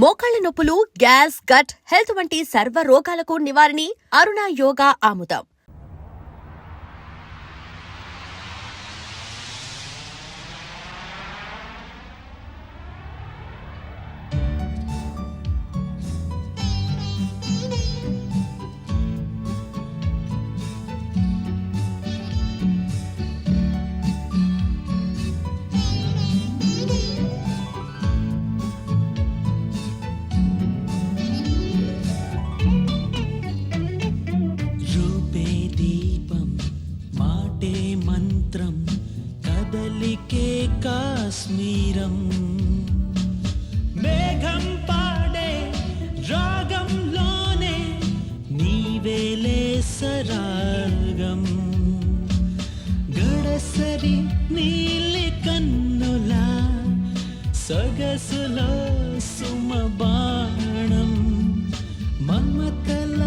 మోకాళ్ల నొప్పులు, gas, gut health వంటి సర్వ రోగాలకు నివారణి అరుణ యోగా ఆముదం. కాశ్మీరం మేఘం పాడే రాగంలోనే నీవేలే సరాగం గడసరి నీలి కన్నులా సొగసులో సుమబాణం మమతల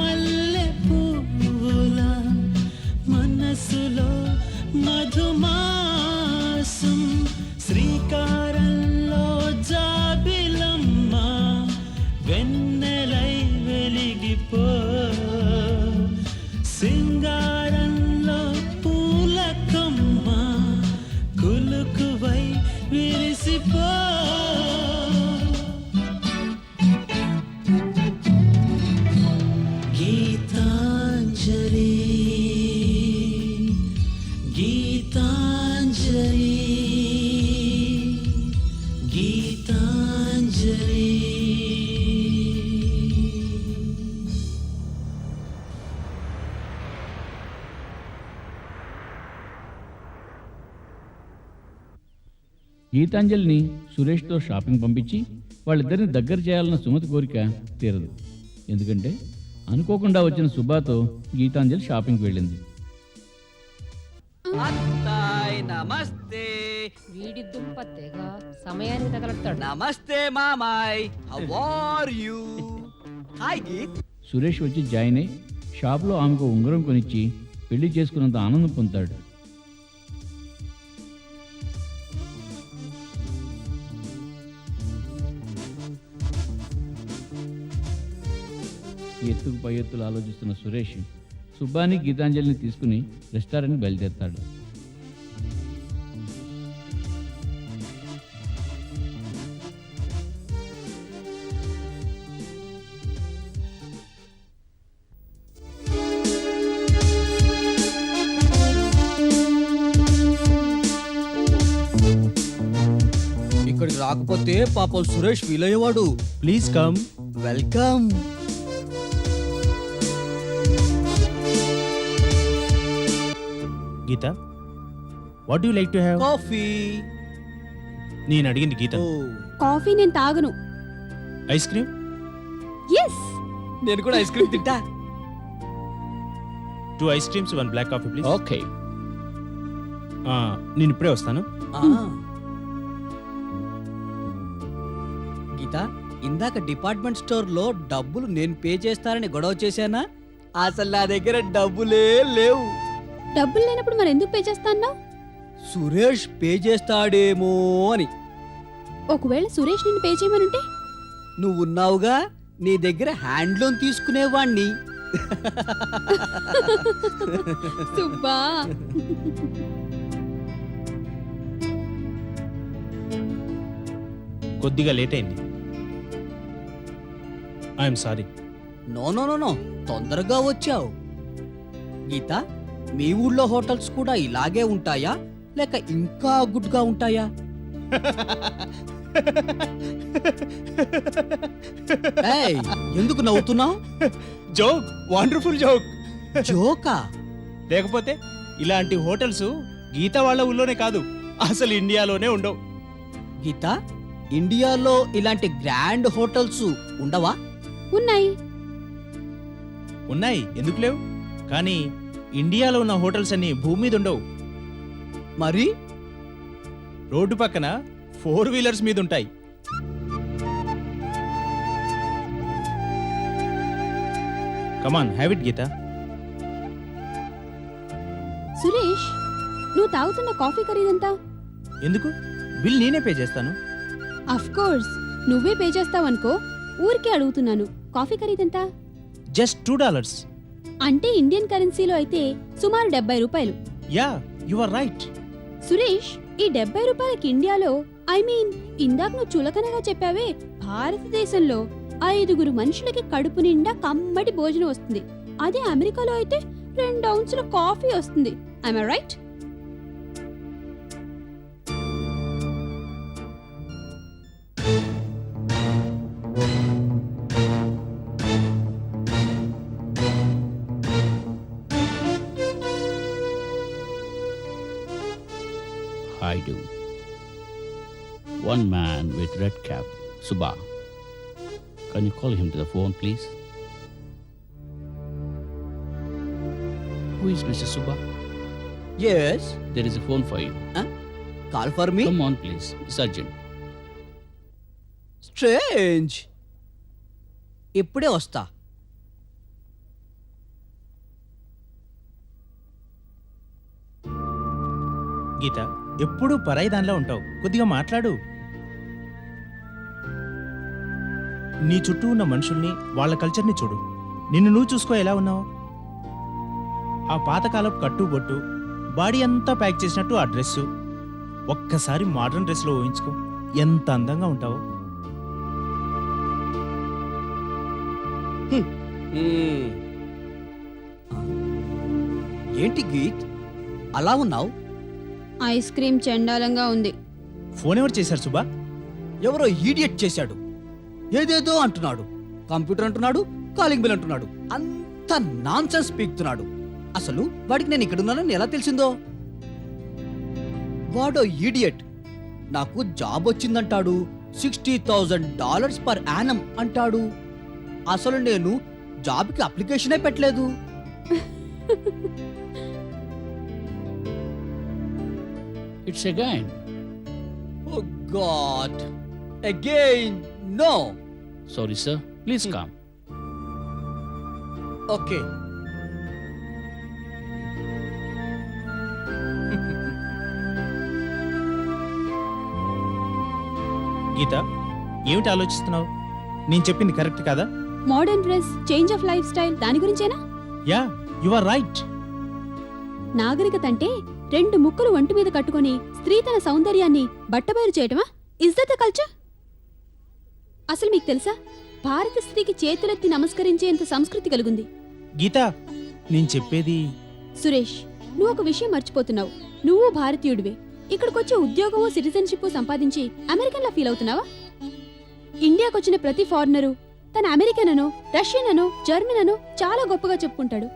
మల్లె పువ్వులా మనసులో మధుమాసం శ్రీకారంలో జాబిలమ్మ వెన్నెలై వెలిగిపో సింగారంలో పూలకమ్మ కులుకువై విరిసిపో గీతాంజలి గీతాంజలి గీతాంజలి. గీతాంజలిని సురేష్తో షాపింగ్ పంపించి వాళ్ళిద్దరిని దగ్గర చేయాలన్న సుమతి కోరిక తీరదు. ఎందుకంటే అనుకోకుండా వచ్చిన సుబాతో గీతాంజలి షాపింగ్కి వెళ్ళింది. నమస్తే. వీడి దుంపత్తేగా సమయానికి తగలడతాడు. నమస్తే మామాయ్, how are you? Hi Geet. Suresh వచ్చి జాయిన్ అయి షాప్లో ఆమెకు ఉంగరం కొనిచ్చి పెళ్లి చేసుకున్నంత ఆనందం పొందుతాడు. ఎత్తుకు పై ఎత్తులు ఆలోచిస్తున్న సురేష్ సుబ్బాని గీతాంజలిని తీసుకుని రెస్టారెంట్కి బయలుదేరుతాడు. ఇక్కడికి రాకపోతే పాపం సురేష్ ఫీల్ అయ్యేవాడు. Please come. Welcome. Geeta, what you like to have? Coffee. నేను అడిగింది గీత. కాఫీ నేను తాగను. Ice cream? ఎస్. నేను కూడా ఐస్ క్రీమ్ తింటా. 2 ice creams 1 black coffee please. Okay. నేను ఇప్పుడే వస్తాను. గీత, ఇందాక డిపార్ట్మెంట్ స్టోర్ లో డబ్బులు నేను పే చేస్తానని గొడవ చేశానా? అసలు నా దగ్గర డబ్బులే లేవు. డబ్బులు లేనప్పుడు మరి ఎందుకు పే చేస్తాన్నావు? సురేష్ పే చేస్తాడేమో అని. ఒకవేళ సురేష్ నిన్ను పే చేయమనుంటే? నువ్వున్నావుగా, నీ దగ్గర హ్యాండ్ లోన్ తీసుకునేవాణ్ణి. సుబ్బా. కొద్దిగా లేట్ అయింది. I'm sorry. No no no no, తొందరగా వచ్చావు. గీత, మీ ఊళ్ళో హోటల్స్ కూడా ఇలాగే ఉంటాయా లేక ఇంకా గుడ్ గా ఉంటాయా? ఏయ్, ఎందుకు నవ్వుతున్నావు? Joke, wonderful joke. జోకా? లేకపోతే ఇలాంటి హోటల్స్ గీత వాళ్ళ ఊళ్ళోనే కాదు, అసలు ఇండియాలోనే ఉండవు. గీత, ఇండియాలో ఇలాంటి గ్రాండ్ హోటల్స్ ఉండవా? ఉన్నాయి. ఉన్నాయి, ఎందుకు లేవు? కానీ ఇండియాలో ఉన్న హోటల్స్ అన్ని భూమి మీద ఉండవు. మరి రోడ్డు పక్కన 4 వీలర్స్ మీద ఉంటాయి. Come on, have it Geeta. Suresh, నువ్వు తాగుతున్న కాఫీ ఖరీదంతా? ఎందుకు? బిల్ నేనే పే చేస్తాను. అఫ్ కోర్స్, నువ్వే పే చేస్తావనుకో. ఊరికే అడుగుతున్నాను. కాఫీ ఖరీదెంత? జస్ట్ $2. అంటే ఇండియన్ కరెన్సీలో అయితే సుమారు 70 రూపాయలు. Yeah you are right. Suresh, ఈ 70 రూపాయలకి ఇండియాలో ఇందాక నువ్వు చులకనగా చెప్పావే, భారతదేశంలో 5 మనుషులకి కడుపు నిండా కమ్మటి భోజనం వస్తుంది. అదే అమెరికాలో అయితే 2 ఔన్సుల కాఫీ వస్తుంది. I'm right? I do. One man with red cap, Subha. Can you call him to the phone, please? Who is Mr. Subha? Yes, There is a phone for you. Call for me. Come on, please. It's urgent. Strange. ఇప్పుడే వస్తా. గీత, ఎప్పుడూ పరాయి దానిలో ఉంటావు. కొద్దిగా మాట్లాడు. నీ చుట్టూ ఉన్న మనుషుల్ని, వాళ్ళ కల్చర్ని చూడు. నిన్ను నువ్వు చూసుకో ఎలా ఉన్నావు. ఆ పాతకాలపు కట్టుబొట్టు, బాడీ అంతా ప్యాక్ చేసినట్టు ఆ డ్రెస్సు. ఒక్కసారి మోడర్న్ డ్రెస్లో ఊహించుకో, ఎంత అందంగా ఉంటావో. ఏంటి గీత్ అలా ఉన్నావు? ఐస్ క్రీమ్ చండాలంగా ఉంది. ఫోన్ ఎవరు చేశారు సుబ్బా? ఎవరో ఈడియట్ చేశాడు. ఏదేదో అంటున్నాడు. కంప్యూటర్ అంటున్నాడు, కాలింగ్ బిల్ అంటున్నాడు. అంత నాన్సెన్స్ పీక్తున్నాడు. అసలు వాడికి నేను ఇక్కడ ఉన్నానని ఎలా తెలిసిందో? వాడో ఈడియట్. నాకు జాబ్ వచ్చిందంటాడు. $60,000 పర్ యానం అంటాడు. అసలు నేను జాబ్కి అప్లికేషనే పెట్టలేదు. It's again. Oh God! Again? No. Sorry, sir. Please come. Okay. గీత, ఏమిటి ఆలోచిస్తున్నావు? నేను చెప్పింది కరెక్ట్ కదా? Modern dress, change of life style, దాని గురించేనా? Yeah you are right. నాగరికత అంటే 2 ముక్కలు ఒంటి మీద కట్టుకొని స్త్రీ తన సౌందర్యాన్ని బట్టబయలు చేయటమా? Is that the culture? అసలు మీకు తెలుసా, భారత స్త్రీకి చేతులెత్తి నమస్కరించేంత సంస్కృతి కలుగుంది. గీత, నేను చెప్పేది. సురేష్, నువ్వు ఒక విషయం మర్చిపోతున్నావు. నువ్వు భారతీయుడివే. ఇక్కడికొచ్చే ఉద్యోగమో సిటిజన్షిప్ సంపాదించి అమెరికన్లా ఫీల్ అవుతున్నావా? ఇండియాకొచ్చిన ప్రతి ఫారినరు తన అమెరికన్ అనో, రష్యన్ అనో, జర్మన్ అనో చాలా గొప్పగా చెప్పుకుంటాడు.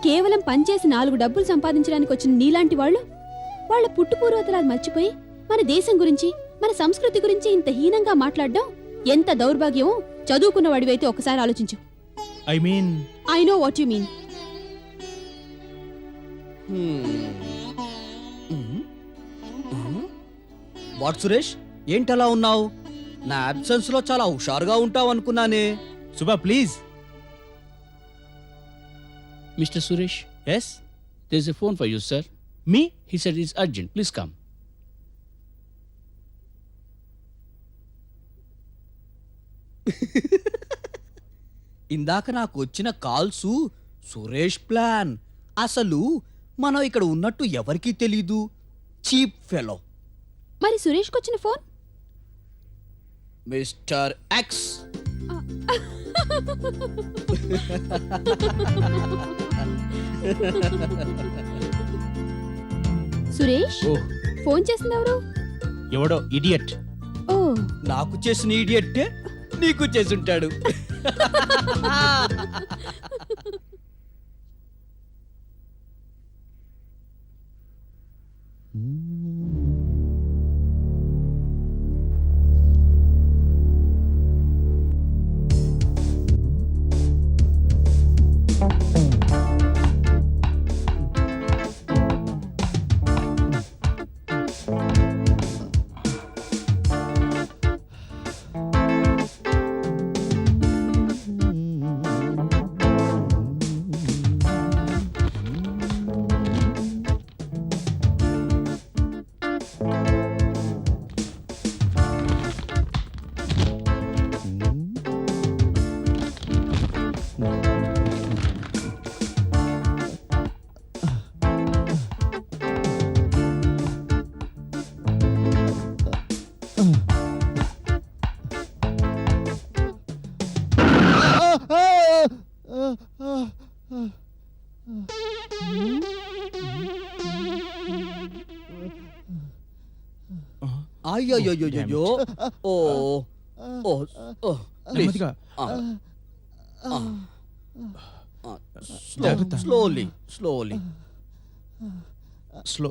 కేవలం పనిచేసి 4 డబ్బులు సంపాదించడానికి వచ్చిన నీలాంటి వాళ్ళు వాళ్ళ పుట్టుపూర్వతరాలు మర్చిపోయి మన దేశం గురించి, మన సంస్కృతి గురించి ఇంత హీనంగా మాట్లాడడం ఎంత దౌర్భాగ్యమో చదువుకున్న వాడివైతే ఒకసారి ఆలోచించు. I mean, I know what you mean. What Suresh, ఏంటలా ఉన్నావు? నా అబ్సెన్స్ లో చాలా హుషారుగా ఉంటావు అనుకున్నానే. Subba please. Mr. Suresh, yes, there's a phone for you, sir. Me? He said it's urgent. Please come. ఇందాక నాకు వచ్చిన కాల్స్ సురేష్ ప్లాన్. అసలు మనం ఇక్కడ ఉన్నట్టు ఎవరికీ తెలీదు. Cheap fellow. మరి సురేష్కి వచ్చిన phone? Mister X. Suresh, oh, phone చేసింది ఎవరు? ఎవడో ఇడియట్. ఓ, నాకు చేసిన ఈడియట్టే నీకు చేసుంటాడు. అయ్యో ఓ ఓ ఓ నెమ్మదిగా. జాగ్రత్త. Slowly slowly slow.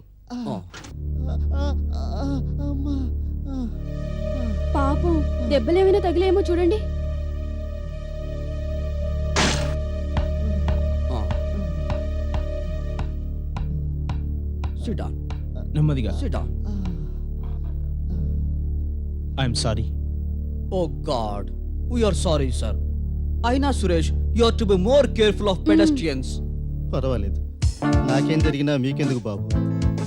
పాపం దెబ్బలేమైనా తగిలేమో చూడండి. సిట్ డౌన్ నెమ్మదిగా. Sit down. I'm sorry. Oh god, we're sorry sir. అయినా Suresh, you are to be more careful of pedestrians. పర్వాలేదు, నాకేం జరిగినా మీకెందుకు బాబు?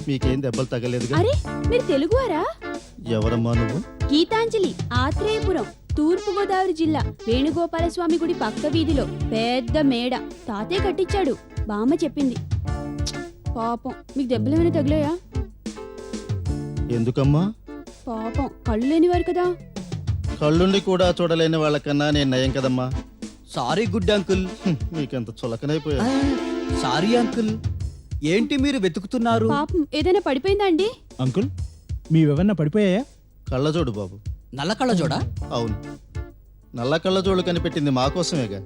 మీకేం దెబ్బలు తగలేదుగా? అరే మీరు తెలుగువారా? ఎవరమ్మా నువ్వు? గీతాంజలి, ఆత్రేయపురం, తూర్పు గోదావరి జిల్లా. వేణుగోపాలస్వామి గుడి పక్క వీధిలో పెద్ద మేడ తాతయ్య కట్టించాడు. బామ్మ చెప్పింది. పాపం మీకు దెబ్బలేమైనా తగిలాయా? ఎందుకమ్మా? పాపం కళ్ళు లేనివారు కదా. కళ్ళుండి కూడా చూడలేని వాళ్ళకన్నా నేను నయం కదమ్మా. Sorry good uncle. మీకెంత చులకనైపోయా? Sorry uncle. ఏంటి మీరు వెతుకుతున్నారు? పాపం ఏదైనా పడిపోయిందా అండి? అంకుల్, మీవెవరన్నా పడిపోయాయా? కళ్ళజోడు బాబు. నల్ల కళ్ళజోడా? అవును, నల్ల కళ్ళజోడు కనిపెట్టింది మా కోసమేగా.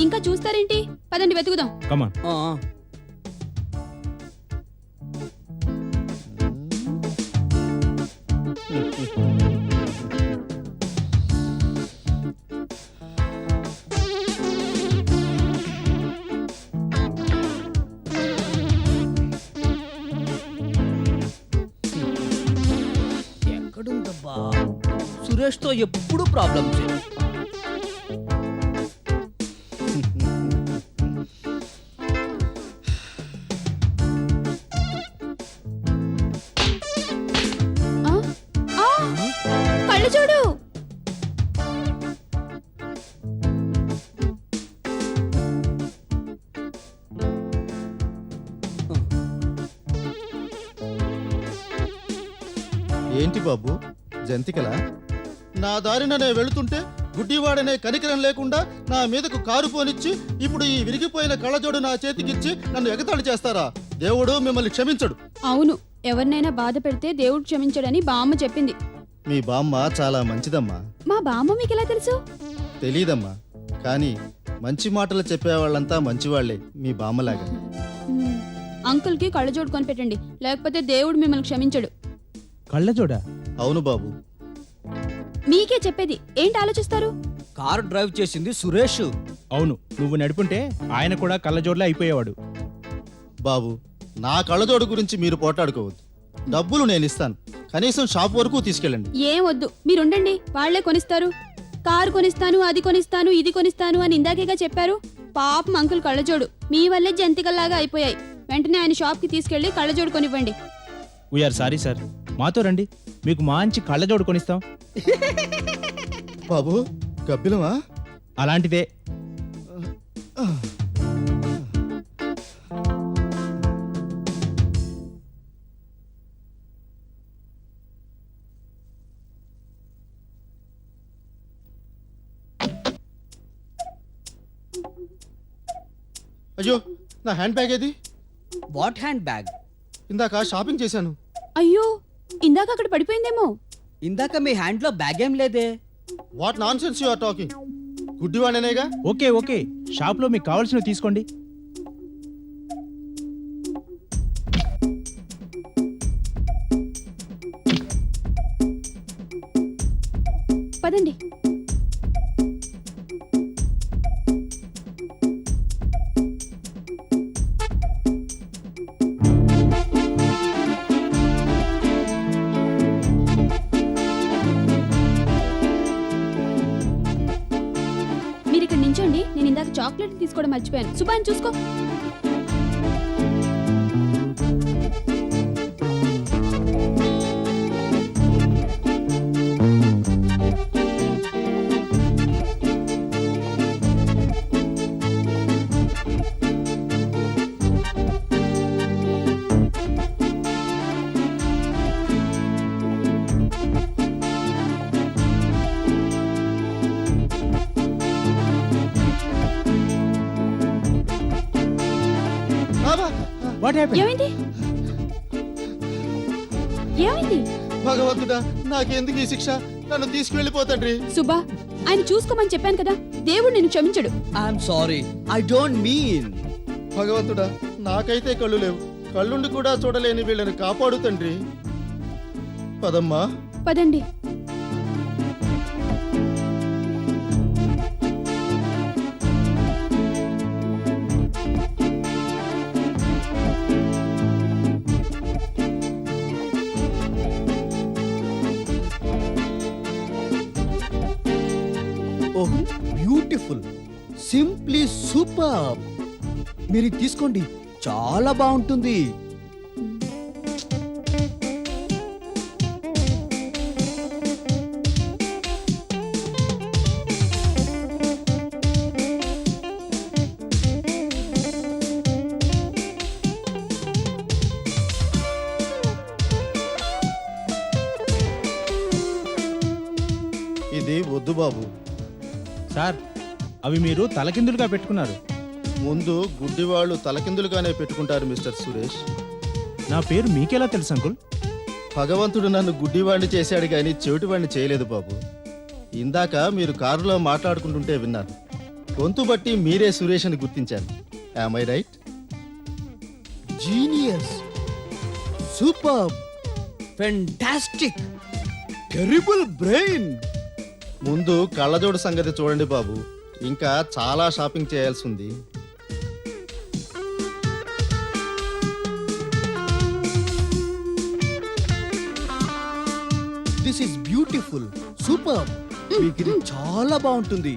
ఇంకా చూస్తారేంటి? పదండి వెతుకుదాం. కమాన్. ఎక్కడుందబ్బా? సురేష్ తో ఎప్పుడు ప్రాబ్లమ్స్. ఆ? ఆ! కళ్ళు చూడు. ఏంటి బాబు, జంతికలా? నా దారిన నేను వెళుతుంటే గుడ్డివాడనే కనికరం లేకుండా నా మీదకు కారు పోనిచ్చి ఇప్పుడు ఈ విరిగిపోయిన కళ్ళజోడు నా చేతికిచ్చి నన్ను ఎగతాళి చేస్తారా? దేవుడు మిమ్మల్ని క్షమించడు. అవును, ఎవరినైనా బాధ పెడితే దేవుడు క్షమించడని బామ్మ చెప్పింది. మీ బామ్మ చాలా మంచిదమ్మా. మా బామ్మ మీకెలా తెలుసు? తెలీదమ్మా, కానీ మంచి మాటలు చెప్పేవాళ్ళంతా మంచివాళ్లే మీ బామ్మలాగా. అంకుల్ కి కళ్ళజోడు కొనిపెట్టండి, లేకపోతే దేవుడు మిమ్మల్ని క్షమించడు. కళ్ళజోడా? అవును బాబు. మీకే చెప్పేది, ఏంటి ఆలోచిస్తారు? కారు డ్రైవ్ చేసింది సురేష్. అవును, నువ్వు నడుపుంటే ఆయన కూడా కళ్ళజోడ్లా అయిపోయేవాడు. బాబు, నా కళ్ళజోడు గురించి మీరు పోటాడుకోవద్దు. డబ్బులు నేను ఇస్తాను, కనీసం షాప్ వరకు తీసుకెళ్ళండి. ఏం వద్దు, మీరుండండి, వాళ్లే కొనిస్తారు. కారు కొనిస్తాను, అది కొనిస్తాను, ఇది కొనిస్తాను అని ఇందాకేగా చెప్పారు. పాపం అంకుల్ కళ్ళజోడు మీ వల్లే జంతికల్లాగా అయిపోయాయి. వెంటనే ఆయన షాప్ కి తీసుకెళ్లి కళ్ళజోడు కొనివ్వండి. We are sorry sir. మాతో రండి, మీకు మంచి కళ్ళజోడు కొనిస్తాం. బాబు, గబ్బిలమా? అలాంటిదే. అయ్యో, నా హ్యాండ్ బ్యాగ్ ఏది? What hand bag? ఇందాక షాపింగ్ చేశాను. అయ్యో, ఇందాక అక్కడ పడిపోయిందేమో. ఇందాక మీ హ్యాండ్ లో బ్యాగ్ ఏం లేదే. What nonsense you are talking? గుడ్డివాడనేగా. ఓకే ఓకే, షాప్లో మీకు కావాల్సినవి తీసుకోండి. పదండి. మీరు ఇక్కడ నించోండి, నేను ఇందాక చాక్లెట్ తీసుకోవడం మర్చిపోయాను. సుబాన్ చూసుకో. What happen? ఏమైంది ఏమైంది భగవంతుడా నాకెందుకు ఈ శిక్ష? నన్ను తీసుకువెళ్ళిపోతండ్రి. సుబ్బా, ఆయన చూసుకోమని చెప్పాను కదా, దేవుడు నిన్ను క్షమించడు. I'm sorry, I don't mean. భగవంతుడా నాకైతే కళ్ళు లేవు. కళ్ళుండి కూడా చూడలేని వీళ్ళని కాపాడు తండ్రి. పదమ్మా. పదండి. ఓహ్ బ్యూటిఫుల్, సింప్లీ సూపర్. మీరు ఇది తీసుకోండి, చాలా బాగుంటుంది. ఇది వద్దు బాబు. సార్, అవి మీరు తలకిందులుగా పెట్టుకున్నారు. ముందు గుడ్డివాళ్ళు తలకిందులుగానే పెట్టుకుంటారు మిస్టర్ సురేష్. నా పేరు మీకెలా తెలుసు అంకుల్? భగవంతుడు నన్ను గుడ్డివాణ్ణి చేశాడు కానీ చెవిటివాణ్ణి చేయలేదు బాబు. ఇందాక మీరు కారులో మాట్లాడుకుంటుంటే విన్నాను. గొంతు బట్టి మీరే సురేష్ అని గుర్తించాను. Am I right? Genius, super, fantastic, terrible brain. ముందు కళ్ళజోడు సంగతి చూడండి బాబు. ఇంకా చాలా షాపింగ్ చేయాల్సి ఉంది. This is beautiful, super. మీకు ఇది చాలా బాగుంటుంది.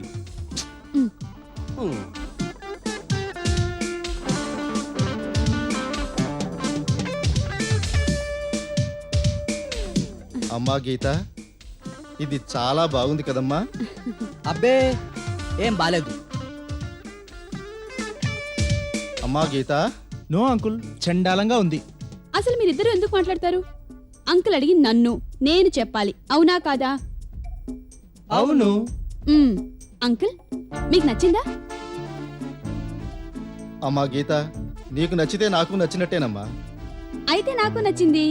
అమ్మా గీత, ఇది చాలా బాగుంది కదమ్మా. అబ్బే ఏం బాలేదు. అమ్మా గీత. నో అంకుల్, చండాలంగా ఉంది. అసలు మీరిద్దరూ ఎందుకు మాట్లాడతారు? అంకుల్ అడిగి నన్ను, నేను చెప్పాలి, అవునా కాదా? అవును. అంకుల్, మీకు నచ్చిందా? అమ్మా గీత, నీకు నచ్చితే నాకు నచ్చినట్టేనమ్మా. అయితే నాకు నచ్చింది.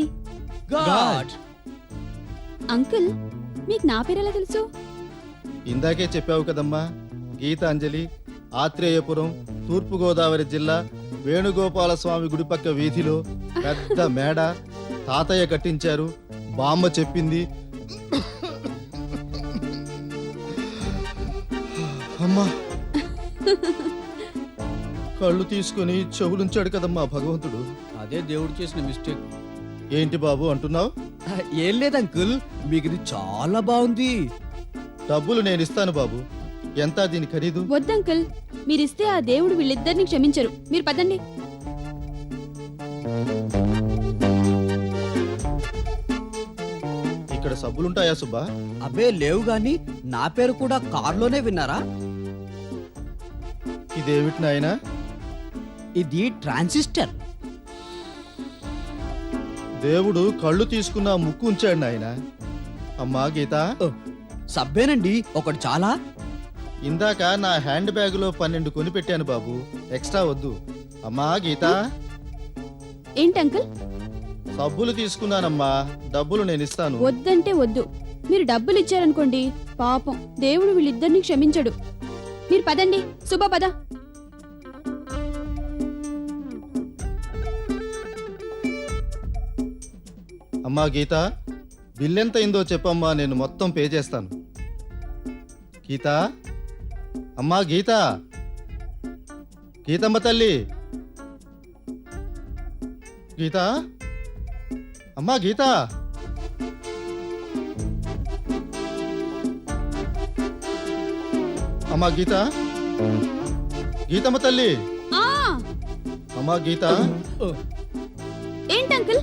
గాడ్. అంకుల్, మీకు నా పేరు ఎలా తెలుసు? ఇందాకే చెప్పావు కదమ్మా. గీతాంజలి, ఆత్రేయపురం, తూర్పుగోదావరి జిల్లా, వేణుగోపాల స్వామి గుడి పక్క వీధిలో పెద్ద మేడ, తాతయ్య కట్టించారు, బామ్మ చెప్పింది. అమ్మా, కళ్ళు తీసుకుని చెవులుంచాడు కదమ్మా భగవంతుడు. అదే దేవుడు చేసిన మిస్టేక్. ఏంటి బాబు అంటున్నావు? ఏం లేదు అంకుల్, మీకు ఇది చాలా బాగుంది. డబ్బులు నేను ఇస్తాను బాబు. ఎంత దీని ఖరీదు? వద్దంకుల్, మీరిస్తే ఆ దేవుడు వీళ్ళిద్దరిని క్షమించరు. మీరు పదండి. ఇక్కడ సబ్బులుంటాయా సుబ్బా? అబ్బే లేవు గాని నా పేరు కూడా కారులోనే విన్నారా? ఇదేమిటి నాయనా? ఇది ట్రాన్సిస్టర్. దేవుడు కళ్ళు తీసుకున్న ముక్కు ఉంచాడు నాయన. అమ్మా గీత, సబ్బేనండి, ఒకటి చాలా. ఇందాక నా హ్యాండ్ బ్యాగ్ లో 12 కొని పెట్టాను బాబు, ఎక్స్ట్రా వద్దు. అమ్మా గీత. ఏంటి అంకుల్? సబ్బులు తీసుకున్నానమ్మా, డబ్బులు నేను ఇస్తాను. వద్దంటే వద్దు. మీరు డబ్బులు ఇచ్చారనుకోండి, పాపం దేవుడు వీళ్ళిద్దరిని క్షమించడు. మీరు పదండి. శుభ పద. అమ్మా గీత, బిల్ ఎంత అయిందో చెప్పమ్మా, నేను మొత్తం పే చేస్తాను. గీత, అమ్మా గీత, గీతమ్మ తల్లి, గీత, అమ్మా గీత. అమ్మా గీత, గీతమ్మ తల్లి, ఆ అమ్మా గీత. ఏంటి అంకుల్?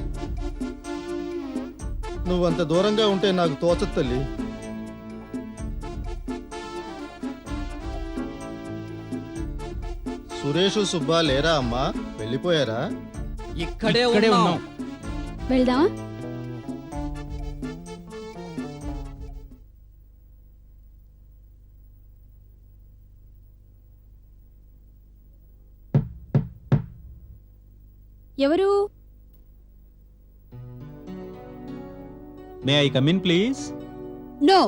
నువ్వంత దూరంగా ఉంటే నాకు తోచదు తల్లి. సురేషు సుబ్బా లేరా అమ్మా? వెళ్ళిపోయారా? ఇక్కడే ఇక్కడే ఉన్నాం. ఉన్నాం. వెళ్దామా? ఎవరు? May I come in please? No,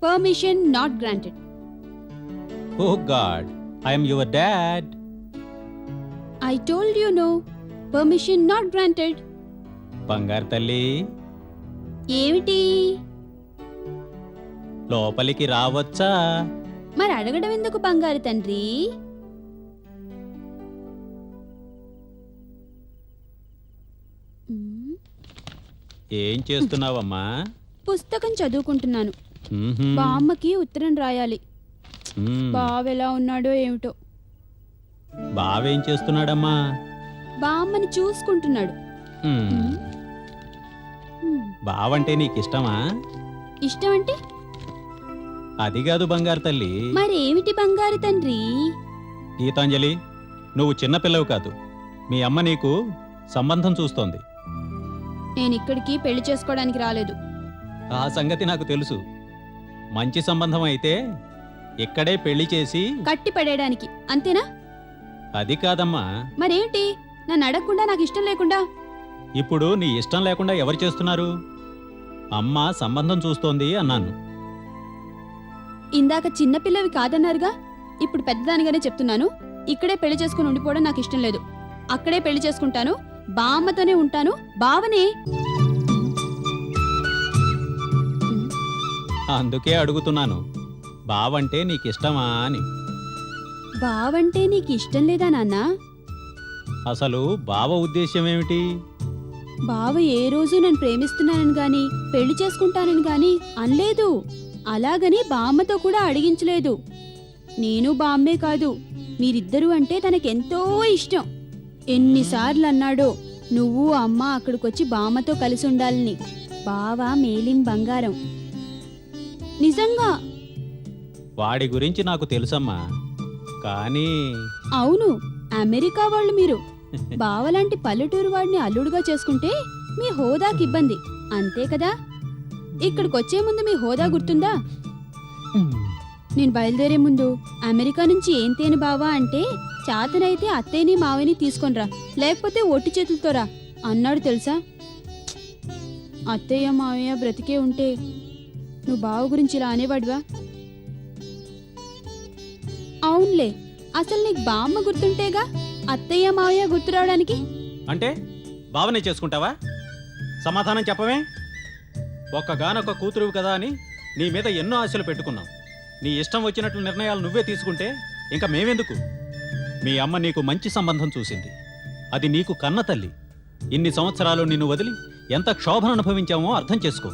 permission not granted. Oh god, I am your dad. I told you no, permission not granted. బంగారు తల్లి, ఏమిటి? లోపలికి రావచ్చా? మరి అడగడం ఎందుకు బంగారు తండ్రి? ఏం చేస్తున్నావమ్మా? పుస్తకం చదువుకుంటున్నాను. మ్మ్హ్మ్. బామ్మకి ఉత్తరం రాయాలి. మ్మ్. బావెలా ఉన్నాడో ఏమిటో. బావేం చేస్తున్నాడమ్మా? బామ్మని చూసుకుంటున్నాడు. మ్మ్. బావంటే నీకిష్టమా? ఇష్టం అంటే? అది కాదు బంగారు తల్లి. మరేమిటి బంగారు తండ్రి? గీతాంజలి, నువ్వు చిన్నపిల్లవు కాదు. మీ అమ్మ నీకు సంబంధం చూస్తోంది. నేనిక్కడికి పెళ్లి చేసుకోవడానికి రాలేదు. ఆ సంగతి నాకు తెలుసు. మంచి సంబంధం అయితే ఇక్కడే పెళ్లి చేసి. కట్టి పడేయడానికి, అంతేనా? అది కాదమ్మా. మరేంటి? నన్ను అడగకుండా, నాకు ఇష్టం లేకుండా? ఇప్పుడు నీ ఇష్టం లేకుండా ఎవరు చేస్తున్నారు? అమ్మ సంబంధం చూస్తోంది అన్నాను. ఇందాక చిన్నపిల్లవి కాదన్నారుగా. ఇప్పుడు పెద్దదానిగానే చెప్తున్నాను. ఇక్కడే పెళ్లి చేసుకుని ఉండిపోవడం నాకు ఇష్టం లేదు. అక్కడే పెళ్లి చేసుకుంటాను. బామ్మతోనే ఉంటాను. బావనే. అందుకే అడుగుతున్నాను, బావంటే నీకిష్టమా అని. బావంటే నీకు ఇష్టం లేదా నాన్న? అసలు బావ ఉద్దేశ్యం ఏమిటి? బావ ఏ రోజు నన్ను ప్రేమిస్తున్నానని గాని పెళ్లి చేసుకుంటానని గాని అనలేదు. అలాగని బామ్మతో కూడా అడిగించలేదు. నేను బామ్మే కాదు, మీరిద్దరూ అంటే తనకెంతో ఇష్టం. ఎన్నిసార్లు అన్నాడో నువ్వు అమ్మ అక్కడికొచ్చి బామ్మతో కలిసి ఉండాలని. బావ మేలిం బంగారం. నిజంగా. వాడి గురించి నాకు తెలుసమ్మా, కానీ అవును, అమెరికా వాళ్ళు మీరు. బావలాంటి పల్లెటూరు వాడిని అల్లుడుగా చేసుకుంటే మీ హోదాకి ఇబ్బంది, అంతే కదా? ఇక్కడికొచ్చే ముందు మీ హోదా గుర్తుందా? నేను బయలుదేరే ముందు అమెరికా నుంచి ఏం తేను బావా అంటే, చాతనైతే అత్తయ్యని మావని తీసుకొనిరా, లేకపోతే ఒట్టి చేతులతో రా అన్నాడు తెలుసా? అత్తయ్య మావయ్య బ్రతికే ఉంటే నువ్వు బావ గురించి ఇలా అనేవాడివా? అవునులే, అసలు నీకు బామ్మ గుర్తుంటేగా అత్తయ్య మావయ్య గుర్తురావడానికి. అంటే బావనే చేసుకుంటావా? సమాధానం చెప్పవే. ఒక్కగానొక్క కూతురువు కదా అని నీ మీద ఎన్నో ఆశలు పెట్టుకున్నాం. నీ ఇష్టం వచ్చినట్లు నిర్ణయాలు నువ్వే తీసుకుంటే ఇంకా మేమెందుకు? మీ అమ్మ నీకు మంచి సంబంధం చూసింది. అది నీకు కన్న తల్లి. ఇన్ని సంవత్సరాలు నిన్ను వదిలి ఎంత క్షోభను అనుభవించామో అర్థం చేసుకో.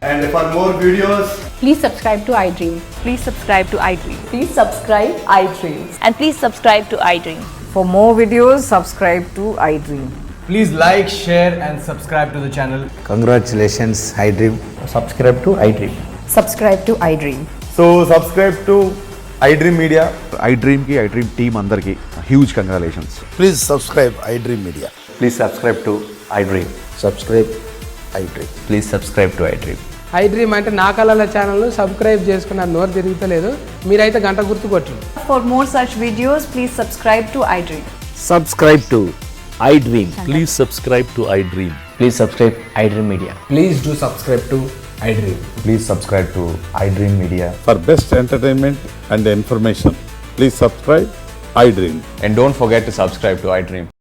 And for more videos, Please subscribe to iDream. Please subscribe to iDream. Please subscribe iDream. And please subscribe to iDream. For more videos, subscribe to iDream. please like, share and subscribe to the channel. Congratulations, iDream. Subscribe to iDream. Subscribe to iDream. So subscribe to iDream Media. iDream ki iDream team अंदर की huge congratulations. Please subscribe iDream media. Please subscribe to iDream. Subscribe iDream. Please subscribe to iDream. iDream అంటే నా కళల channel subscribe చేసుకున్న నోరు తిరుగుతలేదు. మీరైతే గంట గుర్తు కొట్టండి. For more such videos, please subscribe to iDream. Subscribe to iDream. Please subscribe to iDream. Please subscribe iDream Media. Please do subscribe to iDream. Please subscribe to iDream Media. For best entertainment and information, please subscribe iDream. And don't forget to subscribe to iDream.